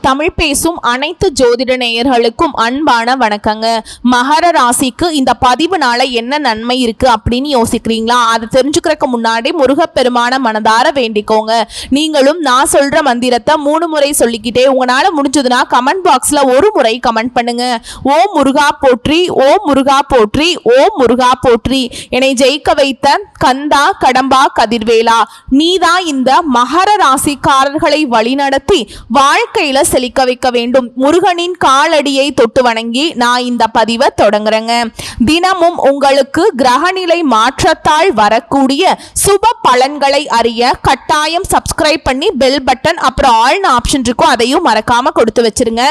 தமிழ் பேசும் அனைத்து ஜோதிட நேயர்களுக்கும் அன்பான வணக்கங்க. மகர ராசிக்கு இந்த பதிவுனால என்ன நன்மை இருக்கு அப்படின்னு யோசிக்கிறீங்களா? அதை தெரிஞ்சுக்கிறதுக்கு முன்னாடி முருகப்பெருமான மனதார வேண்டிக்கோங்க. நீங்களும் நான் சொல்ற மந்திரத்தை 3 முறை சொல்லிக்கிட்டே உங்களால முடிஞ்சதுன்னா கமெண்ட் பாக்ஸ்ல ஒரு முறை கமெண்ட் பண்ணுங்க. ஓம் முருகா போற்றி, ஓம் முருகா போற்றி, ஓம் முருகா போற்றி. என்னை ஜெயிக்க வைத்த கந்தா கடம்பா கதிர்வேலா, நீதான் இந்த மகர ராசிக்காரர்களை வழிநடத்தி வாழ்க்கையில செழிக்க வைக்க வேண்டும். முருகனின் காலடியை தொட்டு வணங்கி நான் இந்த பதிவை தொடங்குறேங்க. தினமும் உங்களுக்கு கிரகநிலை மாற்றத்தால் வரக்கூடிய சுப பலன்களை அறிய கட்டாயம் சப்ஸ்கிரைப் பண்ணி பெல் பட்டன் அப்புறம் ஆல்னு ஆப்ஷன் இருக்கும், அதையும் மறக்காம கொடுத்து வச்சிருங்க.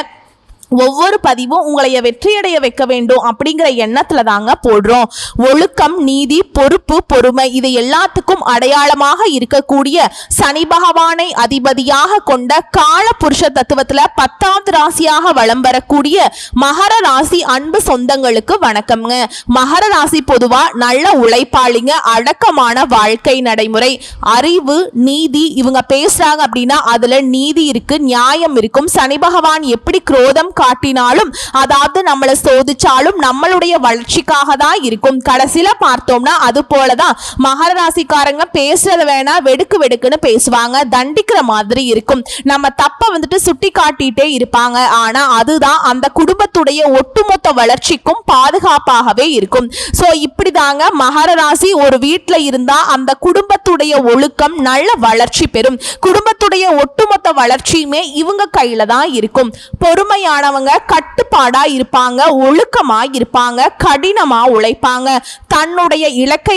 ஒவ்வொரு பதிவும் உங்களை வெற்றியடைய வைக்க வேண்டும் அப்படிங்கிற எண்ணத்துல தாங்க போடுறோம். ஒழுக்கம், நீதி, பொறுப்பு, பொறுமை இது எல்லாத்துக்கும் அடையாளமாக இருக்கக்கூடிய சனி பகவானை அதிபதியாக கொண்ட கால புருஷ தத்துவத்துல 10வது ராசியாக வலம் வரக்கூடிய மகர ராசி அன்பு சொந்தங்களுக்கு வணக்கம்ங்க. மகர ராசி பொதுவா நல்ல உழைப்பாளிங்க, அடக்கமான வாழ்க்கை நடைமுறை, அறிவு, நீதி இவங்க பேசுறாங்க அப்படின்னா அதுல நீதி இருக்கு, நியாயம் இருக்கும். சனி பகவான் எப்படி குரோதம் காட்டினாலும் அதாவது நம்மளை சோதிச்சாலும் நம்மளுடைய வளர்ச்சிக்காக தான் இருக்கும். கடைசியில பார்த்தோம்னா அது போலதான் மகர ராசிக்காரங்க பேசுறது வேணா வெடுக்கு வெடுக்குன்னு பேசுவாங்க, தண்டிக்கிற மாதிரி இருக்கும். நம்ம தப்ப சுட்டி காட்டிட்டே இருப்பாங்க. ஆனா அதுதான் அந்த குடும்பத்துடைய ஒட்டுமொத்த வளர்ச்சிக்கும் பாதுகாப்பாகவே இருக்கும். சோ இப்படிதாங்க மகர ராசி ஒரு வீட்டுல இருந்தா அந்த குடும்பத்துடைய ஒழுக்கம் நல்ல வளர்ச்சி பெறும். குடும்பத்துடைய ஒட்டுமொத்த வளர்ச்சியுமே இவங்க கையில தான் இருக்கும். பொறுமையான கட்டுப்பாடா இருப்பாங்க, ஒழுக்கமா இருப்பாங்க, கடினமா உழைப்பாங்க, தன்னுடைய இலக்கை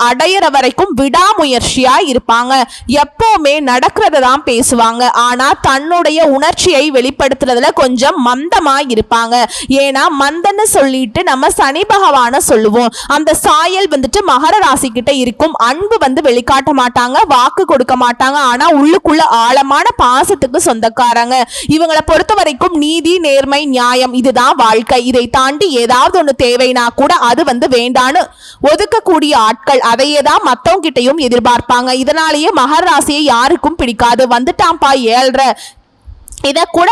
அடையிற வரைக்கும் விடாமுயற்சியா இருப்பாங்க. எப்பவுமே நடக்கிறத தான் பேசுவாங்க. ஆனா தன்னுடைய உணர்ச்சியை வெளிப்படுத்துறதுல கொஞ்சம் மந்தமா இருப்பாங்க. ஏன்னா மந்தன்னு சொல்லிட்டு நம்ம சனி பகவான சொல்லுவோம். அந்த சாயல் மகர ராசி கிட்ட இருக்கும். அன்பு வெளிக்காட்ட மாட்டாங்க, வாக்கு கொடுக்க மாட்டாங்க. ஆனா உள்ளுக்குள்ள ஆழமான பாசத்துக்கு சொந்தக்காரங்க. இவங்களை பொறுத்த வரைக்கும் நீதி, நேர்மை, நியாயம் இதுதான் வாழ்க்கை. இதை தாண்டி ஏதாவது ஒன்று தேவைனா கூட அது வேண்டான்னு ஒதுக்கக்கூடிய ஆட்கள். அதையே தான் மத்தவங்க கிட்டையும் எதிர்பார்ப்பாங்க. இதனாலேயே மகர ராசியை யாருக்கும் பிடிக்காது. வந்துட்டாம்பா ஏழ்ற இதை கூட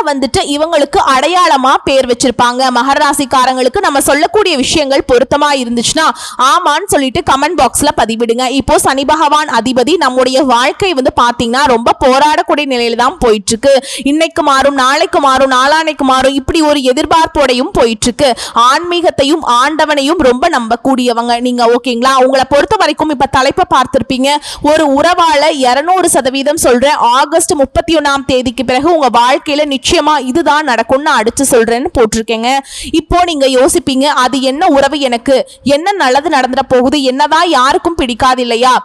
இவங்களுக்கு அடையாளமா பேர் வச்சிருப்பாங்க. மகர ராசிக்காரங்களுக்கு நம்ம சொல்லக்கூடிய விஷயங்கள் பொருத்தமா இருந்துச்சுன்னா ஆமான்னு சொல்லிட்டு கமெண்ட் பாக்ஸ்ல பதிவிடுங்க. இப்போ சனி பகவான் அதிபதி நம்முடைய வாழ்க்கை பாத்தீங்கன்னா ரொம்ப போராடக்கூடிய நிலையில தான் போயிட்டு இருக்கு. இன்னைக்கு மாறும், நாளைக்கு மாறும், நாளானைக்கு மாறும், இப்படி ஒரு எதிர்பார்ப்போடையும் போயிட்டு இருக்கு. ஆன்மீகத்தையும் ஆண்டவனையும் ரொம்ப நம்பக்கூடியவங்க நீங்க, ஓகேங்களா? உங்களை பொறுத்த வரைக்கும் இப்ப தலைப்பை பார்த்திருப்பீங்க. ஒரு உறவால 200% சொல்றேன், ஆகஸ்ட் 31ஆம் தேதிக்கு பிறகு உங்க வாழ்க்கையில நிச்சயமா இதுதான் நடக்கும்னு அடிச்சு சொல்றேன்னு போட்டிருக்கேங்க. இப்போ நீங்க யோசிப்பீங்க, அது என்ன உறவு, எனக்கு என்ன நல்லது நடந்துட போகுது, என்னதான் யாருக்கும் பிடிக்காது இல்லையா,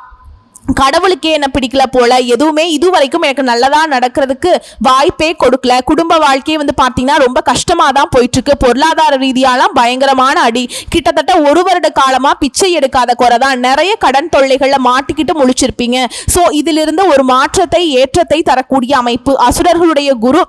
கடவுளுக்கே என்ன பிடிக்கல போல, எதுவுமே இதுவரைக்கும் எனக்கு நல்லதா நடக்கிறதுக்கு வாய்ப்பே கொடுக்கல, குடும்ப வாழ்க்கையை பாத்தீங்கன்னா ரொம்ப கஷ்டமா தான் போயிட்டு இருக்கு, பொருளாதார ரீதியாலாம் பயங்கரமான அடி, கிட்டத்தட்ட 1 வருட காலமா பிச்சை எடுக்காத குறைதான், நிறைய கடன் தொல்லைகள்ல மாட்டிக்கிட்டு முழிச்சிருப்பீங்க. சோ இதிலிருந்து ஒரு மாற்றத்தை, ஏற்றத்தை தரக்கூடிய அமைப்பு அசுரர்களுடைய குரு,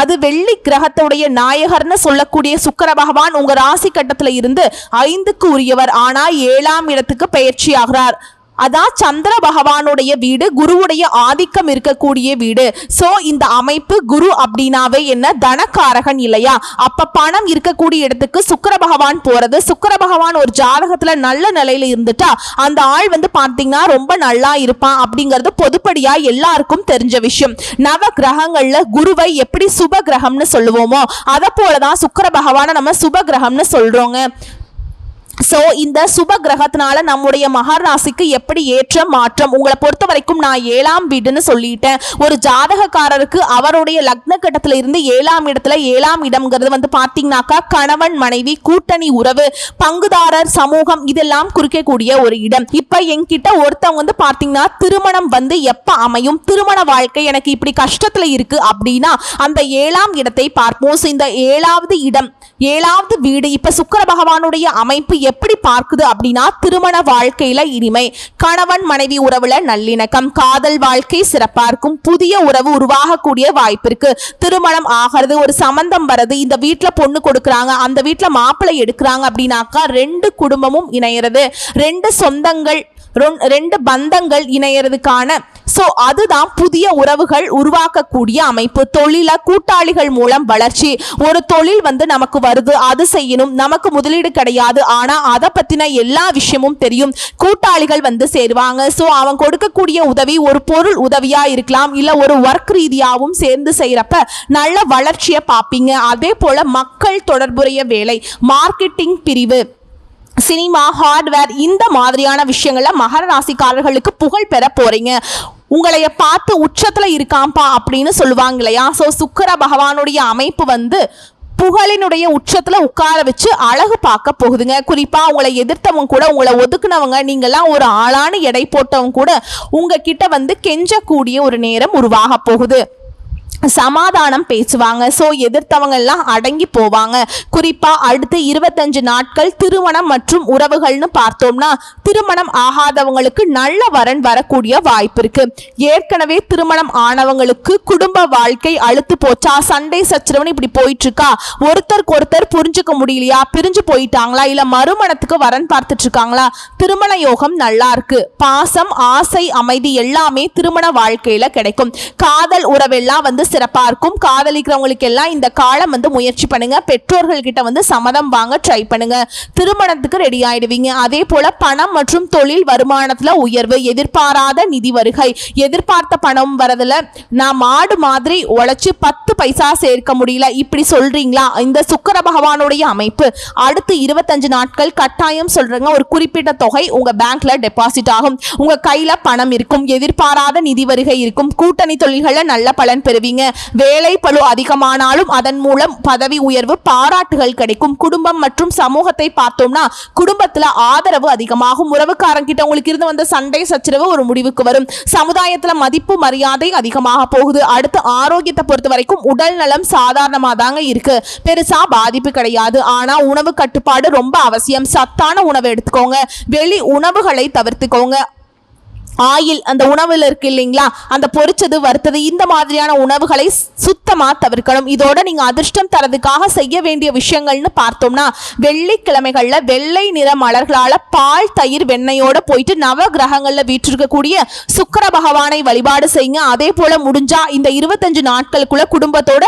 அது வெள்ளி கிரகத்துடைய நாயகர்னு சொல்லக்கூடிய சுக்கிர பகவான் உங்க ராசி கட்டத்துல இருந்து 5க்கு உரியவர். ஆனா 7ஆம் இடத்துக்கு பயிற்சி ஆகிறார். அதான் சந்திர பகவானுடைய வீடு, குருவுடைய ஆதிக்கம் இருக்கக்கூடிய வீடு. சோ இந்த அமைப்பு குரு அப்படின்னாவே என்ன, தனக்காரகன் இல்லையா? அப்ப பணம் இருக்கக்கூடிய இடத்துக்கு சுக்கிர பகவான் போறது. சுக்கிர பகவான் ஒரு ஜாதகத்துல நல்ல நிலையில இருந்துட்டா அந்த ஆள் பாத்தீங்கன்னா ரொம்ப நல்லா இருப்பான் அப்படிங்கிறது பொதுப்படியா எல்லாருக்கும் தெரிஞ்ச விஷயம். நவ கிரகங்கள்ல குருவை எப்படி சுப கிரகம்னு சொல்லுவோமோ அத போலதான் சுக்கிர பகவான நம்ம சுப கிரகம்னு சொல்றோங்க. சோ இந்த சுப கிரகத்தினால நம்முடைய மகர ராசிக்கு எப்படி ஏற்றம் மாற்றம், உங்களை பொறுத்த வரைக்கும் நான் 7ஆம் வீடுன்னு சொல்லிட்டேன். ஒரு ஜாதகக்காரருக்கு அவருடைய லக்ன கட்டத்துல இருந்து 7ஆம் இடத்துல, 7ஆம் இடம்ங்கிறது பாத்தீங்கன்னாக்கா கணவன் மனைவி, கூட்டணி உறவு, பங்குதாரர், சமூகம் இதெல்லாம் குறிக்கக்கூடிய ஒரு இடம். இப்ப என்கிட்ட ஒருத்தவங்க பாத்தீங்கன்னா திருமணம் எப்ப அமையும், திருமண வாழ்க்கை எனக்கு இப்படி கஷ்டத்துல இருக்கு அப்படின்னா அந்த 7ஆம் இடத்தை பார்ப்போம். இந்த 7வது இடம், 7வது வீடு இப்ப சுக்கிர பகவானுடைய அமைப்பு எப்படி பார்க்குது அப்படின்னா திருமண வாழ்க்கையில இனிமை, கணவன் மனைவி உறவுல நல்லிணக்கம், காதல் வாழ்க்கை சிறப்பா இருக்கும், புதிய உறவு உருவாகக்கூடிய வாய்ப்பு இருக்கு, திருமணம் ஆகிறது, ஒரு சம்பந்தம் வருது, இந்த வீட்டுல பொண்ணு கொடுக்கறாங்க, அந்த வீட்டுல மாப்பிள்ளை எடுக்கிறாங்க அப்படின்னாக்கா 2 குடும்பமும் இணையிறது, 2 சொந்தங்கள், 2 பந்தங்கள் இணையறதுக்கான சோ அதுதான் புதிய உறவுகள் உருவாக்கக்கூடிய அமைப்பு. தொழில கூட்டாளிகள் மூலம் வளர்ச்சி. ஒரு தொழில் நமக்கு வருது, அது செய்யணும், நமக்கு முதலீடு கிடையாது, ஆனா அதை பத்தின எல்லா விஷயமும் தெரியும், கூட்டாளிகள் சேருவாங்க. சோ அவன் கொடுக்கக்கூடிய உதவி ஒரு பொருள் உதவியா இருக்கலாம், இல்ல ஒரு ஒர்க் ரீதியாகவும் சேர்ந்து செய்யறப்ப நல்ல வளர்ச்சியை பார்ப்பீங்க. அதே போல மக்கள் தொடர்புடைய வேலை, மார்க்கெட்டிங் பிரிவு, சினிமா, ஹார்ட்வேர், இந்த மாதிரியான விஷயங்கள்ல மகர ராசிக்காரர்களுக்கு புகழ் பெற போறீங்க. உங்களைய பார்த்து உச்சத்துல இருக்காம்பா அப்படின்னு சொல்லுவாங்க இல்லையா. சோ சுக்கிர பகவானுடைய அமைப்பு புகழினுடைய உச்சத்துல உட்கார வச்சு அழகு பார்க்க போகுதுங்க. குறிப்பா உங்களை எதிர்த்தவங்க கூட, உங்களை ஒதுக்குனவங்க, நீங்கெல்லாம் ஒரு ஆளான எடை போட்டவங்க கூட உங்ககிட்ட கெஞ்சக்கூடிய ஒரு நேரம் உருவாக போகுது. சமாதானம் பேசுவாங்க. சோ எதிர்த்தவங்க எல்லாம் அடங்கி போவாங்க. குறிப்பா அடுத்து 25 நாட்கள் திருமணம் மற்றும் உறவுகள்னு பார்த்தோம்னா, திருமணம் ஆகாதவங்களுக்கு நல்ல வரன் வரக்கூடிய வாய்ப்பு இருக்கு. ஏற்கனவே திருமணம் ஆனவங்களுக்கு குடும்ப வாழ்க்கை அழுத்து போச்சா, சண்டை சச்சரவுன்னு இப்படி போயிட்டு இருக்கா, ஒருத்தருக்கு ஒருத்தர் புரிஞ்சுக்க முடியலையா, பிரிஞ்சு போயிட்டாங்களா, இல்ல மறுமணத்துக்கு வரன் பார்த்துட்டு இருக்காங்களா, திருமண யோகம் நல்லா இருக்கு. பாசம், ஆசை, அமைதி எல்லாமே திருமண வாழ்க்கையில கிடைக்கும். காதல் உறவெல்லாம் சிறப்பா இருக்கும். காதலிக்கிறவங்களுக்கு எல்லாம் இந்த காலம் முயற்சி பண்ணுங்க. பெற்றோர்கள் கிட்ட சம்மதம் வாங்க ட்ரை பண்ணுங்க. திருமணத்துக்கு ரெடி ஆயிடுவீங்க. அதே போல பணம் மற்றும் தொழில் வருமானத்துல உயர்வு, எதிர்பாராத நிதி வருகை. எதிர்பார்த்த பணம் வரதுல நான் மாடு மாதிரி உழைச்சு 10 பைசா சேர்க்க முடியல, இப்படி சொல்றீங்களா? இந்த சுக்கிர பகவானுடைய அமைப்பு அடுத்து 25 நாட்கள் கட்டாயம் சொல்றேங்க, ஒரு குறிப்பிட்ட தொகை உங்க பேங்க்ல டெபாசிட் ஆகும். உங்க கையில பணம் இருக்கும். எதிர்பாராத நிதி வருகை இருக்கும். கூட்டணி தொழில்கள நல்ல பலன் பெறுவீங்க. வேலை பளு அதிகமானாலும் அதன் மூலம் பதவி உயர்வு, பாராட்டுகள் கிடைக்கும். குடும்பம் மற்றும் சமூகத்தை பார்த்தோம்னா, குடும்பத்துல ஆதரவு அதிகமாகும். உறவுக்காரங்கிட்ட உங்களுக்கு இருந்து வந்த சண்டை சச்சரவு ஒரு முடிவுக்கு வரும். சமுதாயத்துல மதிப்பு மரியாதை அதிகமாக போகுது. அடுத்து ஆரோக்கியத்தை பொறுத்த வரைக்கும் உடல் நலம் சாதாரணமா தாங்க இருக்கு, பெருசா பாதிப்பு கிடையாது. ஆனா உணவு கட்டுப்பாடு ரொம்ப அவசியம். சத்தான உணவு எடுத்துக்கோங்க. வெளி உணவுகளை தவிர்த்துக்கோங்க. ஆயில் அந்த உணவுல இருக்கு இல்லைங்களா, அந்த பொரிச்சது வறுத்தது இந்த மாதிரியான உணவுகளை சுத்தமா தவிர்க்கணும். இதோட நீங்க அதிர்ஷ்டம் தரதுக்காக செய்ய வேண்டிய விஷயங்கள்னு பார்த்தோம்னா, வெள்ளிக்கிழமைகள்ல வெள்ளை நிற மலர்களால பால், தயிர், வெண்ணெயோட போயிட்டு நவ கிரகங்கள்ல வீற்றிருக்கக்கூடிய சுக்கிர பகவானை வழிபாடு செய்யுங்க. அதே போல முடிஞ்சா இந்த 25 நாட்களுக்குள்ள குடும்பத்தோட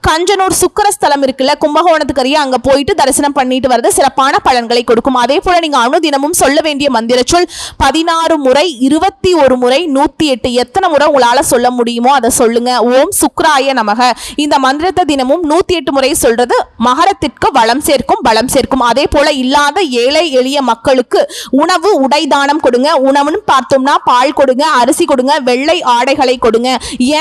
கஞ்சனூர் சுக்கிரஸ்தலம் இருக்குல்ல, கும்பகோணத்துக்கு அருகே, அங்க போயிட்டு தரிசனம் பண்ணிட்டு வரது சிறப்பான பலன்களை கொடுக்கும். அதே போல நீங்க அனுதினமும் சொல்ல வேண்டிய மந்திர சொல் 16 முறை, 21 முறை, 108, எத்தனை முறை உங்களால சொல்ல முடியுமோ அதை சொல்லுங்க. ஓம் சுக்ராய நமக. இந்த மந்திரத்தை தினமும் 108 முறை சொல்றது மகரத்திற்கு வளம் சேர்க்கும், பலம் சேர்க்கும். அதே போல இல்லாத ஏழை எளிய மக்களுக்கு உணவு, உடை தானம் கொடுங்க. உணவுன்னு பார்த்தோம்னா பால் கொடுங்க, அரிசி கொடுங்க, வெள்ளை ஆடைகளை கொடுங்க.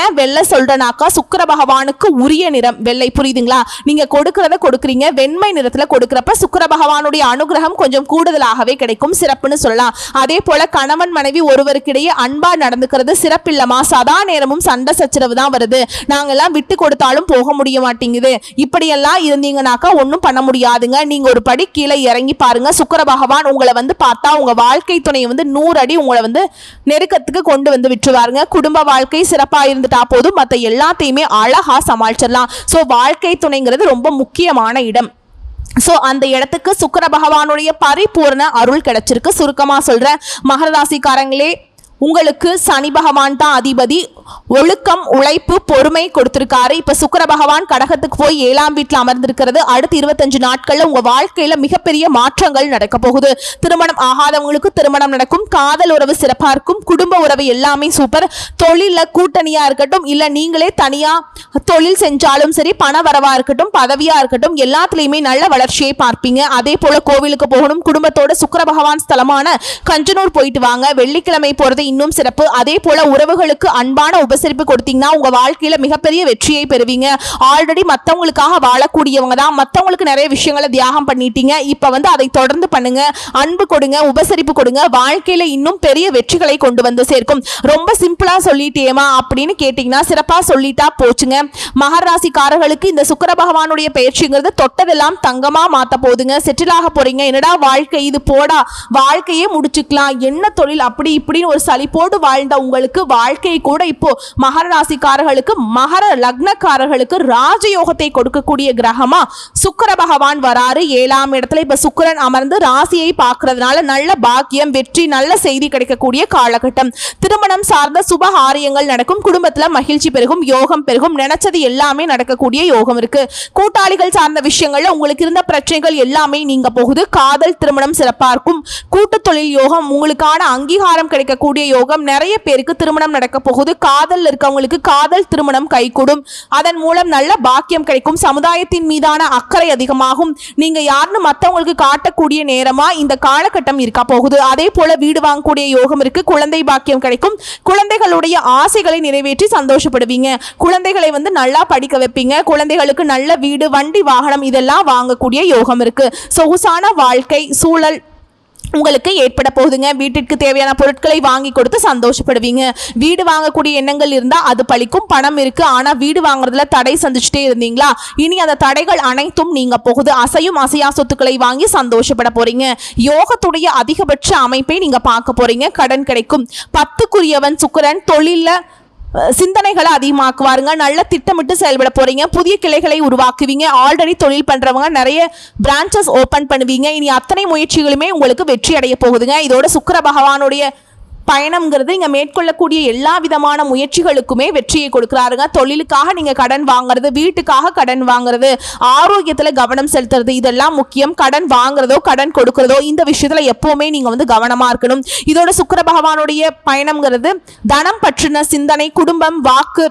ஏன் வெள்ளை சொல்றனாக்கா, சுக்கிர பகவானுக்கு உரிய நிறம் வெள்ளை, புரியுதுங்களா? நீங்க கொடுக்கறத கொடுக்குறீங்க, வெண்மை நிறத்துல கொடுக்கறப்ப சுக்கிர பகவானுடைய அனுகிரகம் கொஞ்சம் கூடுதலாகவே கிடைக்கும், சிறப்புன்னு சொல்லலாம். அதே போல கணவன் மனைவி ஒருவருக்கிடையே அன்பா நடந்துக்கிறது சிறப்பில்லமா, சதா நேரமும் சண்டை சச்சரவு தான் வருது, நாங்கெல்லாம் விட்டு கொடுத்தாலும் போக முடிய மாட்டேங்குது, இப்படியெல்லாம் இருந்தீங்கன்னாக்கா ஒன்றும் பண்ண முடியாதுங்க. நீங்க ஒரு படி கீழே இறங்கி பாருங்க. சுக்கிர பகவான் உங்களை பார்த்தா உங்க வாழ்க்கை துணை 100 அடி உங்களை நெருக்கத்துக்கு கொண்டு விட்டுருவாருங்க. குடும்ப வாழ்க்கை சிறப்பா இருந்துட்டா போதும், மற்ற எல்லாத்தையுமே அழகா சமாளிச்சிடலாம். ஸோ வாழ்க்கை துணைங்கிறது ரொம்ப முக்கியமான இடம். ஸோ அந்த இடத்துக்கு சுக்கிர பகவானுடைய பரிபூர்ண அருள் கிடைச்சிருக்கு. சுருக்கமா சொல்றேன், மகர ராசிக்காரங்களே, உங்களுக்கு சனி பகவான் தான் அதிபதி. ஒழுக்கம், உழைப்பு, பொறுமை கொடுத்திருக்காரு. இப்ப சுக்கிர பகவான் கடகத்துக்கு போய் 7ஆம் வீட்டில் அமர்ந்திருக்கிறது. அடுத்து 25 நாட்கள்ல உங்க வாழ்க்கையில மிகப்பெரிய மாற்றங்கள் நடக்க போகுது. திருமணம் ஆகாதவங்களுக்கு திருமணம் நடக்கும். காதல் உறவு சிறப்பா இருக்கும். குடும்ப உறவு எல்லாமே சூப்பர். தொழில கூட்டணியா இருக்கட்டும், இல்ல நீங்களே தனியா தொழில் செஞ்சாலும் சரி, பண வரவா இருக்கட்டும், பதவியா இருக்கட்டும், எல்லாத்துலயுமே நல்ல வளர்ச்சியை பார்ப்பீங்க. அதே போல கோவிலுக்கு போகணும். குடும்பத்தோட சுக்கிர பகவான் ஸ்தலமான கஞ்சனூர் போயிட்டு வாங்க. வெள்ளிக்கிழமை போறது இன்னும் சிறப்பு. அதே போல உறவுகளுக்கு அன்பான உபசரிப்பு கொடுத்தீங்கன்னா உங்க வாழ்க்கையில மிகப்பெரிய வெற்றியை பெறுவீங்க. ஆல்ரெடி மத்தவங்களுக்காக வாழக்கூடியவங்க தான், மத்தவங்களுக்கு நிறைய விஷயங்களை தியாகம் பண்ணிட்டீங்க. இப்ப அதை தொடர்ந்து பண்ணுங்க. அன்பு கொடுங்க, உபசரிப்பு கொடுங்க. வாழ்க்கையில இன்னும் பெரிய வெற்றிகளை கொண்டு சேர்க்கும். ரொம்ப சிம்பிளா சொல்லிட்டேமா அப்படின்னு கேட்டீங்கன்னா, சிறப்பா சொல்லிட்டா போச்சுங்க. மகர ராசிக்காரர்களுக்கு இந்த சுக்கிர பகவானுடைய பயிற்சிங்கிறது தொட்டதெல்லாம் தங்கமா மாத்த போதுங்க. செட்டில் ஆக போறீங்க. என்னடா வாழ்க்கை இது, போடா வாழ்க்கையே முடிச்சுக்கலாம், என்ன தொழில், அப்படி இப்படின்னு ஒரு சலிப்போடு வாழ்ந்த உங்களுக்கு வாழ்க்கை கூட இப்போ மகர ராசிக்காரர்களுக்கு, மகர லக்னக்காரர்களுக்கு ராஜயோகத்தை கொடுக்கக்கூடிய கிரகமா சுக்கிர பகவான் வராரு. 7ஆம் இடத்துல இப்ப சுக்கிரன் அமர்ந்து ராசியை பார்க்கறதுனால நல்ல பாக்கியம், வெற்றி, நல்ல செய்தி கிடைக்கக்கூடிய காலகட்டம். திருமணம் சார்ந்த சுப காரியங்கள் நடக்கும், குடும்பத்துல மகிழ்ச்சி பெருகும், யோகம் பெருகும், நினைச்சது எல்லாமே நடக்கக்கூடிய யோகம் இருக்கு. கூட்டாளிகள் சார்ந்த விஷயங்கள்ல உங்களுக்கு இருந்த பிரச்சனைகள் எல்லாமே நீங்க போகுது. காதல் திருமணம் சிறப்பா இருக்கும். கூட்டு தொழில் யோகம், உங்களுக்கான அங்கீகாரம் கிடைக்கக்கூடிய யோகம். நிறைய பேருக்கு திருமணம் நடக்க போகுது. காதல் இருக்கவங்களுக்கு காதல் திருமணம் கைகூடும். அதன் மூலம் நல்ல பாக்கியம் கிடைக்கும். சமுதாயத்தின் மீதான அக்கறை அதிகமாகும். நீங்க யாருன்னு மற்றவங்களுக்கு காட்டக்கூடிய நேரமா இந்த காலகட்டம் இருக்க போகுது. அதே போல வீடு வாங்கக்கூடிய யோகம் இருக்கு. குழந்தை பாக்கியம் கிடைக்கும். குழந்தைகளுடைய ஆசைகளை நிறைவேற்றி சந்தோஷப்படுவீங்க. குழந்தைகளை நல்லா படிக்க வைப்பீங்க. குழந்தைகளுக்கு நல்ல வீடு, வண்டி, வாகனம் இதெல்லாம் வாங்கக்கூடிய யோகம் இருக்கு. சொகுசான வாழ்க்கை சூழல் உங்களுக்கு ஏற்பட போகுதுங்க. வீட்டிற்கு தேவையான பொருட்களை வாங்கி கொடுத்து சந்தோஷப்படுவீங்க. வீடு வாங்கக்கூடிய எண்ணங்கள் இருந்தா அது பலிக்கும். பணம் இருக்கு, ஆனா வீடு வாங்குறதுல தடை சந்திச்சுட்டே இருந்தீங்களா, இனி அந்த தடைகள் அனைத்தும் நீங்க போகுது. அசையும் அசையா சொத்துக்களை வாங்கி சந்தோஷப்பட போறீங்க. யோகத்துடைய அதிகபட்ச அமைப்பை நீங்க பார்க்க போறீங்க. கடன் கிடைக்கும். 10க்குரியவன் சுக்கிரன் தொழில சிந்தனைகளை அதிகமாக்குவாருங்க. நல்ல திட்டமிட்டு செயல்பட போறீங்க. புதிய கிளைகளை உருவாக்குவீங்க. ஆல்ரெடி தொழில் பண்றவங்க நிறைய பிரான்ச்சஸ் ஓபன் பண்ணுவீங்க. இனி அத்தனை முயற்சிகளுமே உங்களுக்கு வெற்றி அடைய போகுதுங்க. இதோட சுக்கிர பகவானுடைய பயணம்ங்கிறது இங்க மேற்கொள்ளக்கூடிய எல்லா விதமான முயற்சிகளுக்குமே வெற்றியை கொடுக்கிறாருங்க. தொழிலுக்காக நீங்க கடன் வாங்குறது, வீட்டுக்காக கடன் வாங்குறது, ஆரோக்கியத்துல கவனம் செலுத்துறது இதெல்லாம் முக்கியம். கடன் வாங்குறதோ கடன் கொடுக்கறதோ இந்த விஷயத்துல எப்பவுமே நீங்க கவனமா இருக்கணும். இதோட சுக்கிர பகவானுடைய பயணம்ங்கிறது தனம் பற்றின சிந்தனை, குடும்பம், வாக்கு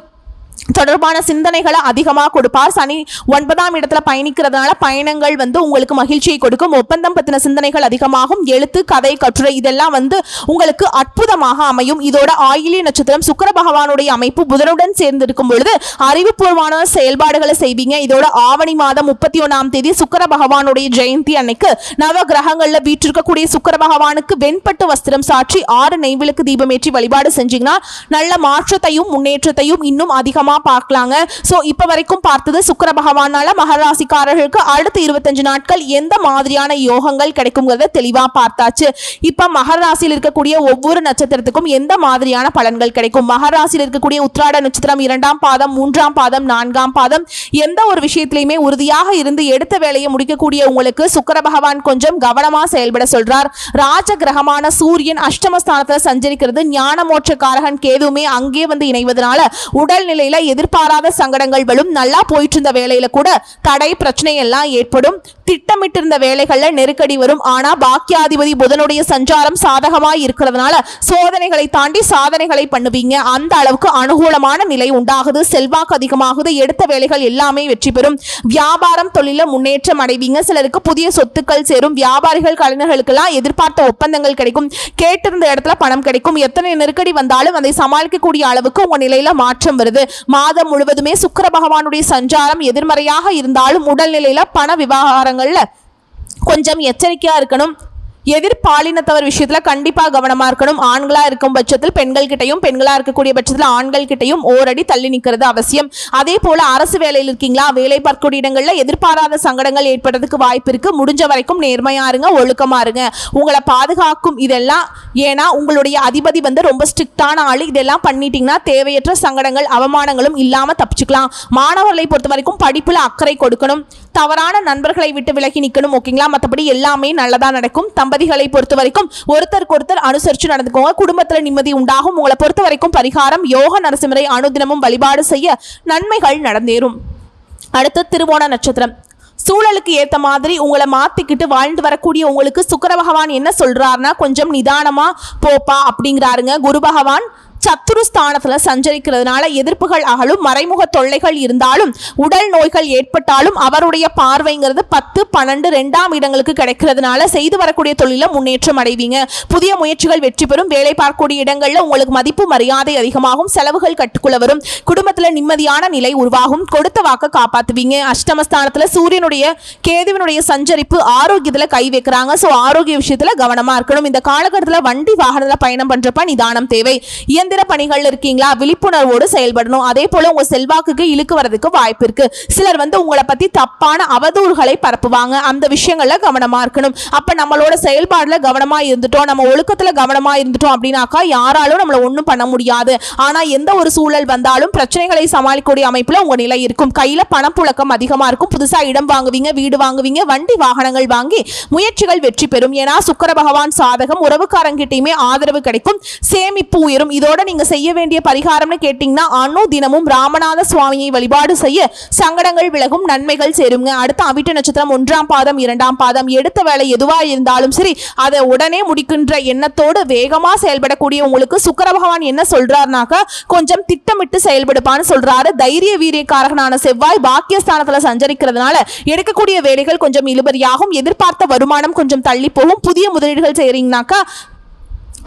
தொடர்பான சிந்தனைகளை அதிகமாக கொடுப்பார். சனி 9ஆம் இடத்துல பயணிக்கிறதுனால பயணங்கள் உங்களுக்கு மகிழ்ச்சியை கொடுக்கும். ஒப்பந்தம் பத்தின சிந்தனைகள் அதிகமாகும். எழுத்து, கதை, கட்டுரை இதெல்லாம் உங்களுக்கு அற்புதமாக அமையும். இதோட ஆயிலிய நட்சத்திரம் சுக்கிர பகவானுடைய அமைப்பு புதனுடன் சேர்ந்து இருக்கும் பொழுது அறிவுபூர்வமான செயல்பாடுகளை செய்வீங்க. இதோட ஆவணி மாதம் 31ஆம் தேதி சுக்கிர பகவானுடைய ஜெயந்தி அன்னைக்கு நவ கிரகங்கள்ல வீற்றிருக்கக்கூடிய சுக்கிர பகவானுக்கு வெண்பட்டு வஸ்திரம் சாற்றி 6 நெய்விளக்கு தீபமேற்றி வழிபாடு செஞ்சீங்கன்னா நல்ல மாற்றத்தையும் முன்னேற்றத்தையும் இன்னும் அதிகமாக பார்க்கலாங்க. சோ இப்ப வரைக்கும் பார்த்தது சுக்கிர பகவானால மகர ராசிக்காரர்களுக்கு அடுத்த 25 நாட்கள் எந்த மாதிரியான யோகங்கள் கிடைக்கும்ங்கறத தெளிவா பார்த்தாச்சு. இப்ப மகர ராசியில் இருக்கக்கூடிய ஒவ்வொரு நட்சத்திரத்துக்கும் எந்த மாதிரியான பலன்கள் கிடைக்கும், மகர ராசியில் இருக்கக்கூடிய உத்திராட நட்சத்திரம் 2ஆம் பாதம், 3ஆம் பாதம், 4ஆம் பாதம் எந்த ஒரு விஷயத்திலையுமே உறுதியாக இருந்து எடுத்த வேலையை முடிக்கக்கூடிய உங்களுக்கு சுக்கிர பகவான் கொஞ்சம் கவனமா செயல்பட சொல்றார். ராஜ கிரகமான சூரியன் அஷ்டமஸ்தானத்துல சஞ்சரிக்கிறது. ஞான மோட்சக்காரகன் கேதுவுமே அங்கே இணைவதனால உடல்நிலையில எதிர்பாராத சங்கடங்கள் வரும். நல்லா போயிட்டு இருந்த வேலையில கூட தடை பிரச்சனை எல்லாம் ஏற்படும். திட்டமிட்டு இருந்த வேலைகள்ல நெருக்கடி வரும். ஆனா பாக்கியாதிபதி புதனுடைய சஞ்சாரம் சாதகமாய் இருக்கிறதுனால சோதனைகளை தாண்டி சாதனைகளை பண்ணுவீங்க. அந்த அளவுக்கு அனுகூலமான நிலை உண்டாகுது. செல்வாக்கு அதிகமாகுது. எடுத்த வேலைகள் எல்லாமே வெற்றி பெறும். வியாபாரம் தொழில முன்னேற்றம் அடைவீங்க. சிலருக்கு புதிய சொத்துக்கள் சேரும். வியாபாரிகள் கலைஞர்களுக்கெல்லாம் எதிர்பார்த்த ஒப்பந்தங்கள் கிடைக்கும். கேட்டிருந்த இடத்துல பணம் கிடைக்கும். எத்தனை நெருக்கடி வந்தாலும் அதை சமாளிக்கக்கூடிய அளவுக்கு உங்க நிலையில மாற்றம் வருது. மாதம் முழுவதுமே சுக்கிர பகவானுடைய சஞ்சாரம் எதிர்மறையாக இருந்தாலும் உடல்நிலையில பண விவகாரங்கள்ல கொஞ்சம் எச்சரிக்கையா இருக்கணும். எதிர்பாலினத்தவர் விஷயத்துல கண்டிப்பா கவனமா இருக்கணும். ஆண்களா இருக்கும் பட்சத்தில் பெண்கள் கிட்டையும், பெண்களா இருக்கக்கூடிய பட்சத்தில் ஆண்கள் கிட்டையும் ஓரடி தள்ளி நிற்கிறது அவசியம். அதே போல அரசு வேலையில் இருக்கீங்களா, வேலை பார்க்கக்கூடிய இடங்கள்ல எதிர்பாராத சங்கடங்கள் ஏற்படுறதுக்கு வாய்ப்பு இருக்கு. முடிஞ்ச வரைக்கும் நேர்மையா இருங்க, ஒழுக்கமா இருங்க. உங்களை பாதுகாக்கும் இதெல்லாம். ஏன்னா உங்களுடைய அதிபதி ரொம்ப ஸ்ட்ரிக்டான ஆளு. இதெல்லாம் பண்ணிட்டீங்கன்னா தேவையற்ற சங்கடங்கள் அவமானங்களும் இல்லாம தப்பிச்சுக்கலாம். மாணவர்களை பொறுத்த வரைக்கும் படிப்புல அக்கறை கொடுக்கணும். தவறான நண்பர்களை விட்டு விலகி நிக்கணும். ஓகேங்களா, மற்றபடி எல்லாமே நல்லதா நடக்கும். தம்பதிகளை பொறுத்த வரைக்கும் ஒருத்தருக்கு ஒருத்தர் அனுசரிச்சு நடந்துக்கோங்க. குடும்பத்துல நிம்மதி உண்டாகும். உங்களை பொறுத்த வரைக்கும் பரிகாரம் யோக நரசிம்மரை அனுதினமும் வழிபாடு செய்ய நன்மைகள் நடந்தேறும். அடுத்து திருவோண நட்சத்திரம். சூழலுக்கு ஏத்த மாதிரி உங்களை மாத்திக்கிட்டு வாழ்ந்து வரக்கூடிய உங்களுக்கு சுக்கிர பகவான் என்ன சொல்றாருன்னா, கொஞ்சம் நிதானமா போப்பா அப்படிங்கிறாருங்க. குரு பகவான் சத்துருஸ்தானத்துல சஞ்சரிக்கிறதுனால எதிர்ப்புகள் அகலும். மறைமுக தொல்லைகள் இருந்தாலும் உடல் நோய்கள் ஏற்பட்டாலும் அவருடைய பார்வைங்கிறது 10, 12, 2ஆம் இடங்களுக்கு கிடைக்கிறதுனால செய்து வரக்கூடிய தொழில முன்னேற்றம் அடைவீங்க. புதிய முயற்சிகள் வெற்றி பெறும். வேலை பார்க்கக்கூடிய இடங்கள்ல உங்களுக்கு மதிப்பு மரியாதை அதிகமாகும். செலவுகள் கட்டுக்குள்ள வரும். குடும்பத்துல நிம்மதியான நிலை உருவாகும். கொடுத்த வாக்க காப்பாத்துவீங்க. அஷ்டமஸ்தானத்துல சூரியனுடைய கேதுவினுடைய சஞ்சரிப்பு ஆரோக்கியத்துல கை வைக்கிறாங்க. சோ ஆரோக்கிய விஷயத்துல கவனமா இருக்கணும். இந்த காலகட்டத்துல வண்டி வாகனத்துல பயணம் பண்றப்ப நிதானம் தேவை. இயந்திர பணிகள் இருக்கீங்களா, விழிப்புணர்வோடு செயல்படணும். அதே போல உங்க செல்வாக்குக்கு இழுக்கு வரதுக்கு வாய்ப்பு இருக்கு. சிலர் உங்களை பத்தி தப்பான அவதூறுகளை பரப்புவாங்க. அந்த விஷயங்கள்ல கவனமா இருக்கணும். அப்ப நம்மளோட செயல்பாடுல கவனமா இருந்துட்டோம், நம்ம ஒழுக்கத்துல கவனமா இருந்துட்டோம் அப்படின்னாக்கா யாராலும் நம்மள ஒண்ணும் பண்ண முடியாது. ஆனா எந்த ஒரு சூழல் வந்தாலும் பிரச்சனைகளை சமாளிக்கக்கூடிய அமைப்புல உங்க நிலை இருக்கும். கையில பணப்புழக்கம் அதிகமா இருக்கும். புதுசா இடம் வாங்குவீங்க, வீடு வாங்குவீங்க, வண்டி வாகனங்கள் வாங்கி முயற்சிகள் வெற்றி பெறும். ஏன்னா சுக்கிர பகவான் சாதகம், உறவுக்காரங்கிட்டையுமே ஆதரவு கிடைக்கும், சேமிப்பு உயரும். இதோட நீங்க செய்ய வேண்டிய பரிகாரம்னு கேட்டீங்கன்னா அனு தினமும் ராமநாத சுவாமியை வழிபாடு செய்ய சங்கடங்கள் விலகும், நன்மைகள் சேருங்க. அடுத்த அவிட்ட நட்சத்திரம் 1ஆம் பாதம் 2ஆம் பாதம். எடுத்த வேலை எதுவா இருந்தாலும் சரி அதை உடனே முடிக்கின்ற எண்ணத்தோடு வேகமா செயல்படக்கூடிய உங்களுக்கு சுக்கிர பகவான் என்ன சொல்றாருனாக்கா கொஞ்சம் திட்டமிட்டு செயல்படுப்பான்னு சொல்றாரு. தைரிய வீரியக்காரகனான செவ்வாய் பாக்கியஸ்தானத்துல சஞ்சரிக்கிறதுனால எடுக்கக்கூடிய வேலைகள் கொஞ்சம் இழுபறியாகும். எதிர்பார்த்த வருமானம் கொஞ்சம் தள்ளி போகும். புதிய முதலீடுகள் செய்றீங்கனாக்கா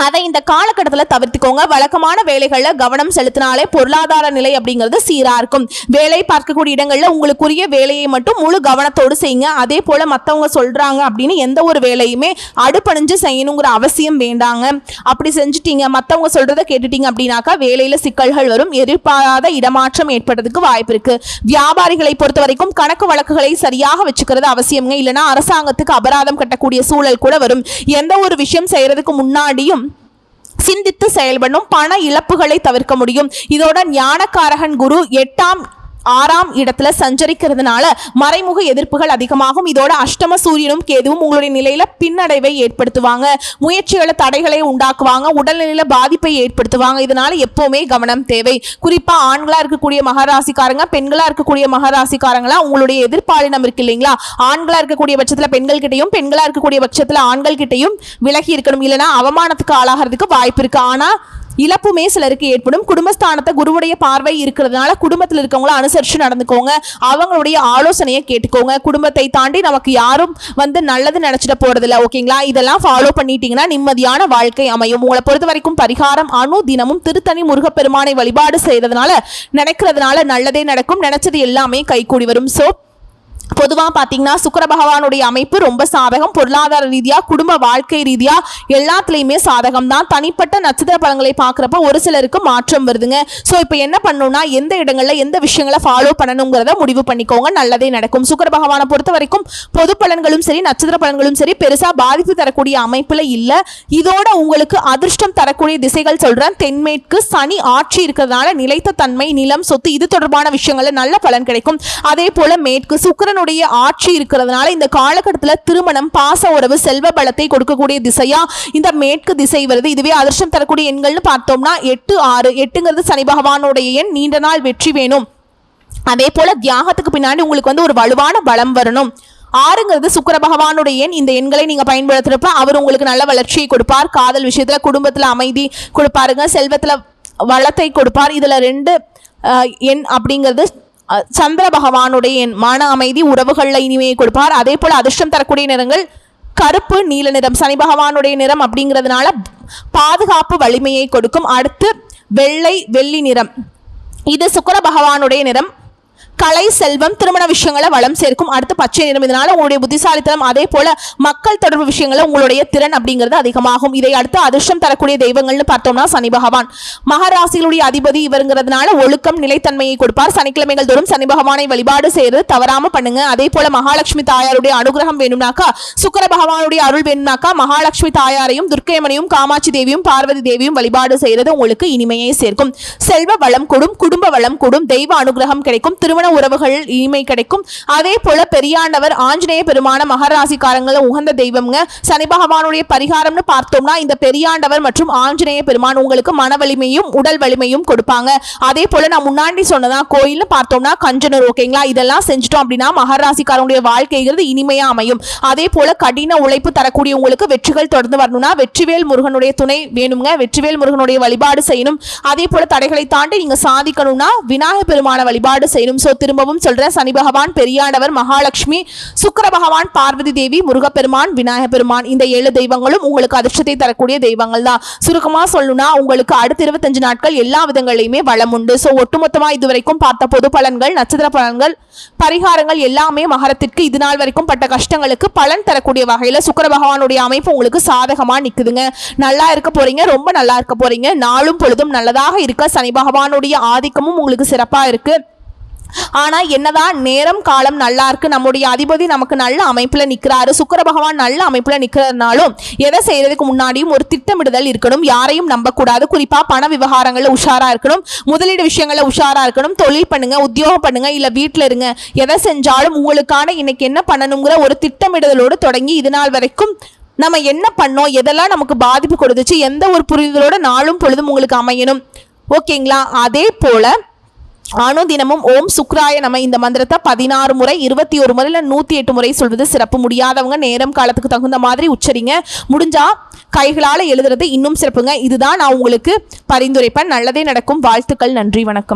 அதை இந்த காலகட்டத்தில் தவிர்த்துக்கோங்க. வழக்கமான வேலைகளில் கவனம் செலுத்தினாலே பொருளாதார நிலை அப்படிங்கிறது சீராக இருக்கும். வேலை பார்க்கக்கூடிய இடங்களில் உங்களுக்குரிய வேலையை மட்டும் முழு கவனத்தோடு செய்யுங்க. அதே போல் மற்றவங்க சொல்கிறாங்க அப்படின்னு எந்த ஒரு வேலையுமே அடுப்பணிஞ்சு செய்யணுங்கிற அவசியம் வேண்டாங்க. அப்படி செஞ்சுட்டீங்க, மற்றவங்க சொல்கிறத கேட்டுட்டீங்க அப்படின்னாக்கா வேலையில் சிக்கல்கள் வரும், எதிர்பாராத இடமாற்றம் ஏற்படுறதுக்கு வாய்ப்பு இருக்குது. வியாபாரிகளை பொறுத்த வரைக்கும் கணக்கு வழக்குகளை சரியாக வச்சுக்கிறது அவசியங்க. இல்லைனா அரசாங்கத்துக்கு அபராதம் கட்டக்கூடிய சூழல் கூட வரும். எந்த ஒரு விஷயம் செய்கிறதுக்கு முன்னாடியும் சிந்தித்து செயல்படும், பண இழப்புகளை தவிர்க்க முடியும். இதோட ஞானக்காரகன் குரு 8ஆம் 6ஆம் இடத்துல சஞ்சரிக்கிறதுனால மறைமுக எதிர்ப்புகள் அதிகமாகும். இதோட அஷ்டம சூரியனும் கேதுவும் உங்களுடைய நிலையில பின்னடைவை ஏற்படுத்துவாங்க, முயற்சிகளை தடைகளை உண்டாக்குவாங்க, உடல்நிலையில பாதிப்பை ஏற்படுத்துவாங்க. இதனால எப்பவுமே கவனம் தேவை. குறிப்பா ஆண்களா இருக்கக்கூடிய மகராசிக்காரங்க, பெண்களா இருக்கக்கூடிய மகராசிக்காரங்களா உங்களுடைய எதிர்ப்பாளினம் இருக்கு இல்லைங்களா, ஆண்களா இருக்கக்கூடிய பட்சத்துல பெண்கள் கிட்டையும், பெண்களா இருக்கக்கூடிய பட்சத்துல ஆண்கள் கிட்டையும் விலகி இருக்கணும். இல்லைன்னா அவமானத்துக்கு ஆளாகிறதுக்கு வாய்ப்பு இருக்கு. ஆனா இழப்புமே சிலருக்கு ஏற்படும். குடும்பஸ்தானத்தை குருவுடைய பார்வை இருக்கிறதுனால குடும்பத்தில் இருக்கவங்கள அனுசரித்து நடந்துக்கோங்க, அவங்களுடைய ஆலோசனையை கேட்டுக்கோங்க. குடும்பத்தை தாண்டி நமக்கு யாரும் நல்லது நினைச்சிட போறதில்ல, ஓகேங்களா? இதெல்லாம் ஃபாலோ பண்ணிட்டீங்கன்னா நிம்மதியான வாழ்க்கை அமையும். உங்களை பொறுத்த வரைக்கும் பரிகாரம் அனு தினமும் திருத்தணி முருகப்பெருமானை வழிபாடு செய்யறதுனால நினைக்கிறதுனால நல்லதே நடக்கும், நினைச்சது எல்லாமே கைகூடி வரும். ஸோ பொதுவாக பார்த்தீங்கன்னா சுக்கிர பகவானுடைய அமைப்பு ரொம்ப சாதகம். பொருளாதார ரீதியாக, குடும்ப வாழ்க்கை ரீதியாக எல்லாத்துலேயுமே சாதகம் தான். தனிப்பட்ட நட்சத்திர பலன்களை பார்க்குறப்ப ஒரு சிலருக்கு மாற்றம் வருதுங்க. ஸோ இப்போ என்ன பண்ணணும்னா எந்த இடங்களில் எந்த விஷயங்களை ஃபாலோ பண்ணணுங்கிறத முடிவு பண்ணிக்கோங்க, நல்லதே நடக்கும். சுக்கிர பகவானை பொறுத்த வரைக்கும் பொது பலன்களும் சரி நட்சத்திர பலன்களும் சரி பெருசாக பாதிப்பு தரக்கூடிய அமைப்பில் இல்லை. இதோட உங்களுக்கு அதிர்ஷ்டம் தரக்கூடிய திசைகள் சொல்கிறேன். தென்மேற்கு சனி ஆட்சி இருக்கிறதுனால நிலைத்த தன்மை, நிலம், சொத்து இது தொடர்பான விஷயங்களில் நல்ல பலன் கிடைக்கும். அதே போல மேற்கு சுக்கிரனுடைய ஆட்சி இருக்கிறதுனால இந்த காலகட்டத்தில் திருமணம், பாச உறவு, செல்வ பலத்தை கொடுக்கக்கூடிய திசையா இந்த மேற்கு திசை வருது. இதுவே அதிர்ஷ்டம் தரக்கூடிய எண்கள்னு பார்த்தோம்னா 8, 6. 8ங்கிறது சனி பகவானுடைய எண். நீண்ட நாள் வெற்றி வேணும். அதே போல தியாகத்துக்கு பின்னாடி உங்களுக்கு ஒரு வலுவான பலம் வரணும். 6ங்கிறது சுக்கிர பகவானுடைய எண். இந்த எண்களை நீங்க பயன்படுத்துறப்ப அவர் உங்களுக்கு நல்ல வளர்ச்சியை கொடுப்பார். காதல் விஷயத்துல, குடும்பத்துல அமைதி கொடுப்பாருங்க, செல்வத்துல வளத்தை கொடுப்பார். இதுல 2 எண் அப்படிங்கிறது சந்திர பகவானுடைய எண். மன அமைதி, உறவுகளில் இனிமையை கொடுப்பார். அதே போல அதிர்ஷ்டம் தரக்கூடிய நிறங்கள் கருப்பு, நீல நிறம். சனி பகவானுடைய நிறம் அப்படிங்கிறதுனால பாதுகாப்பு, வலிமையை கொடுக்கும். அடுத்து வெள்ளை, வெள்ளி நிறம். இது சுக்கிர பகவானுடைய நிறம். கலை, செல்வம், திருமண விஷயங்களை வளம் சேர்க்கும். அடுத்து பச்சை நிறம். இதனால உங்களுடைய புத்திசாலித்தனம், அதே போல மக்கள் தொடர்பு விஷயங்களை உங்களுடைய திறன் அப்படிங்கிறது அதிகமாகும். இதை அடுத்து அதிர்ஷ்டம் தரக்கூடிய தெய்வங்கள்னு பார்த்தோம்னா சனி பகவான் மகராசிகளுடைய அதிபதி இவருங்கிறதுனால ஒழுக்கம், நிலைத்தன்மையை கொடுப்பார். சனிக்கிழமைகள் தோறும் சனி பகவானை வழிபாடு செய்யறது தவறாம பண்ணுங்க. அதே போல மகாலட்சுமி தாயாருடைய அனுகிரகம் வேணும்னாக்கா, சுக்கிர பகவானுடைய அருள் வேணும்னாக்கா மகாலட்சுமி தாயாரையும், துர்க்கையம்மனையும், காமாட்சி தேவியும், பார்வதி தேவியும் வழிபாடு செய்யறது உங்களுக்கு இனிமையை சேர்க்கும். செல்வ வளம் கூடும், குடும்ப வளம் கூடும், தெய்வ அனுகிரகம் கிடைக்கும், திருமண உறவுகள் இனிமை கிடைக்கும். அதே போல பெரியாண்டவர் ஆஞ்சநேய பெருமான மகராசிக்காரங்கள உகந்த தெய்வம்ங்க. சனி பகவானுடைய பரிகாரம்னு பார்த்தோம்னா இந்த பெரியாண்டவர் மற்றும் ஆஞ்சநேய பெருமான் உங்களுக்கு மன வலிமையும் உடல் வலிமையும் கொடுப்பாங்க. அதே போல நான் முன்னாடி சொன்னதா கோயில்னு பார்த்தோம்னா கஞ்சனூர், ஓகேங்களா? இதெல்லாம் செஞ்சுட்டோம் அப்படின்னா மகராசிக்காரனுடைய வாழ்க்கைங்கிறது இனிமையா அமையும். அதே போல கடின உழைப்பு தரக்கூடிய உங்களுக்கு வெற்றிகள் தொடர்ந்து வரணும்னா வெற்றிவேல் முருகனுடைய துணை வேணுங்க. வெற்றிவேல் முருகனுடைய வழிபாடு செய்யணும். அதே போல தடைகளை தாண்டி நீங்க சாதிக்கணும்னா விநாயகர் பெருமான வழிபாடு செய்யணும். ஸோ திரும்பவும் சொல்றேன், சனி பகவான், பெரியாண்டவர், மகாலட்சுமி, சுக்கிர பகவான், பார்வதி தேவி, முருகப்பெருமான், விநாயக பெருமான், இந்த 7 தெய்வங்களும் உங்களுக்கு அதிர்ஷ்டத்தை தரக்கூடிய தெய்வங்கள் தான். சுருக்கமா சொல்லணும்னா உங்களுக்கு அடுத்த 25 நாட்கள் எல்லா விதங்களையுமே வளம் உண்டு. ஸோ ஒட்டுமொத்தமா இதுவரைக்கும் பார்த்த பொது பலன்கள், நட்சத்திர பலன்கள், பரிகாரங்கள் எல்லாமே மகரத்திற்கு இது நாள் வரைக்கும் பட்ட கஷ்டங்களுக்கு பலன் தரக்கூடிய வகையில சுக்கிர பகவானுடைய அமைப்பு உங்களுக்கு சாதகமா நிக்குதுங்க. நல்லா இருக்க போறீங்க, ரொம்ப நல்லா இருக்க போறீங்க. நாளும் பொழுதும் நல்லதாக இருக்க சனி பகவானுடைய ஆதிக்கமும் உங்களுக்கு சிறப்பா இருக்கு. ஆனா என்னதான் நேரம் காலம் நல்லா இருக்கு, நம்முடைய அதிபதி நமக்கு நல்ல அமைப்புல நிக்கிறாரு, சுக்கிர பகவான் நல்ல அமைப்புல நிக்கிறதுனாலும் எதை செய்யறதுக்கு முன்னாடியும் ஒரு திட்டமிடுதல் இருக்கணும். யாரையும் நம்பக்கூடாது. குறிப்பா பண விவகாரங்கள்ல உஷாரா இருக்கணும், முதலீடு விஷயங்கள்ல உஷாரா இருக்கணும். தொழில் பண்ணுங்க, உத்தியோகம் பண்ணுங்க, இல்ல வீட்டுல இருங்க, எதை செஞ்சாலும் உங்களுக்கான இன்னைக்கு என்ன பண்ணணுங்கிற ஒரு திட்டமிடுதலோடு தொடங்கி இது நாள் வரைக்கும் நம்ம என்ன பண்ணோம், எதெல்லாம் நமக்கு பாதிப்பு கொடுத்துச்சு, எந்த ஒரு புரிதலோட நாளும் பொழுதும் உங்களுக்கு அமையணும். ஓகேங்களா? அதே போல அனுதினமும் ஓம் சுக்ராய நம இந்த மந்திரத்தை 16 முறை, 21 முறை, இல்லை 108 முறை சொல்வது சிறப்பு. முடியாதவங்க நேரம் காலத்துக்கு தகுந்த மாதிரி உச்சரிங்க. முடிஞ்சா கைகளால் எழுதுறது இன்னும் சிறப்புங்க. இதுதான் நான் உங்களுக்கு பரிந்துரைப்பேன். நல்லதே நடக்கும். வாழ்த்துக்கள். நன்றி. வணக்கம்.